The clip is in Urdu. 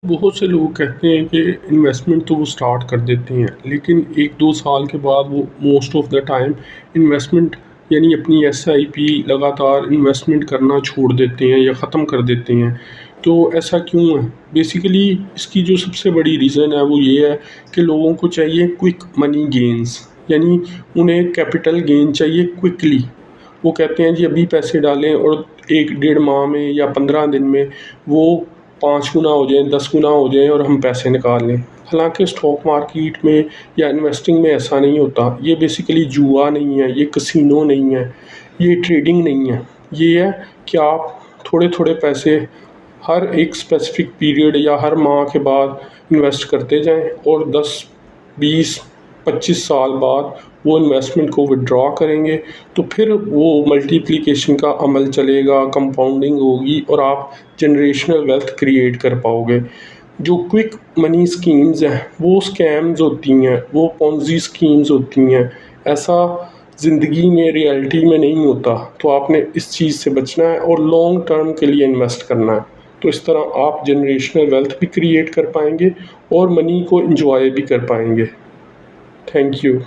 بہت سے لوگ کہتے ہیں کہ انویسٹمنٹ تو وہ سٹارٹ کر دیتے ہیں، لیکن 1-2 سال کے بعد وہ most of the time investment یعنی اپنی ایس آئی پی لگاتار انویسٹمنٹ کرنا چھوڑ دیتے ہیں یا ختم کر دیتے ہیں۔ تو ایسا کیوں ہے؟ بیسیکلی اس کی جو سب سے بڑی ریزن ہے وہ یہ ہے کہ لوگوں کو چاہیے کوئک منی گینز، یعنی انہیں کیپٹل گین چاہیے کوئکلی۔ وہ کہتے ہیں جی ابھی پیسے ڈالیں اور 1-1.5 ماہ میں یا 15 دن میں وہ 5 گنا ہو جائیں، 10 گنا ہو جائیں اور ہم پیسے نکال لیں۔ حالانکہ اسٹاک مارکیٹ میں یا انویسٹنگ میں ایسا نہیں ہوتا۔ یہ بیسیکلی جوا نہیں ہے، یہ کسینو نہیں ہے، یہ ٹریڈنگ نہیں ہے۔ یہ ہے کہ آپ تھوڑے تھوڑے پیسے ہر ایک اسپیسیفک پیریڈ یا ہر ماہ کے بعد انویسٹ کرتے جائیں اور 10-20-25 سال بعد وہ انویسٹمنٹ کو ودرا کریں گے تو پھر وہ ملٹیپلیکیشن کا عمل چلے گا، کمپاؤنڈنگ ہوگی اور آپ جنریشنل ویلتھ کریٹ کر پاؤ گے۔ جو کوئک منی سکیمز ہیں وہ سکیمز ہوتی ہیں، وہ پونزی سکیمز ہوتی ہیں۔ ایسا زندگی میں ریئلٹی میں نہیں ہوتا، تو آپ نے اس چیز سے بچنا ہے اور لانگ ٹرم کے لیے انویسٹ کرنا ہے۔ تو اس طرح آپ جنریشنل ویلتھ بھی کریٹ کر پائیں گے اور منی کو انجوائے بھی کر پائیں گے۔ Thank you.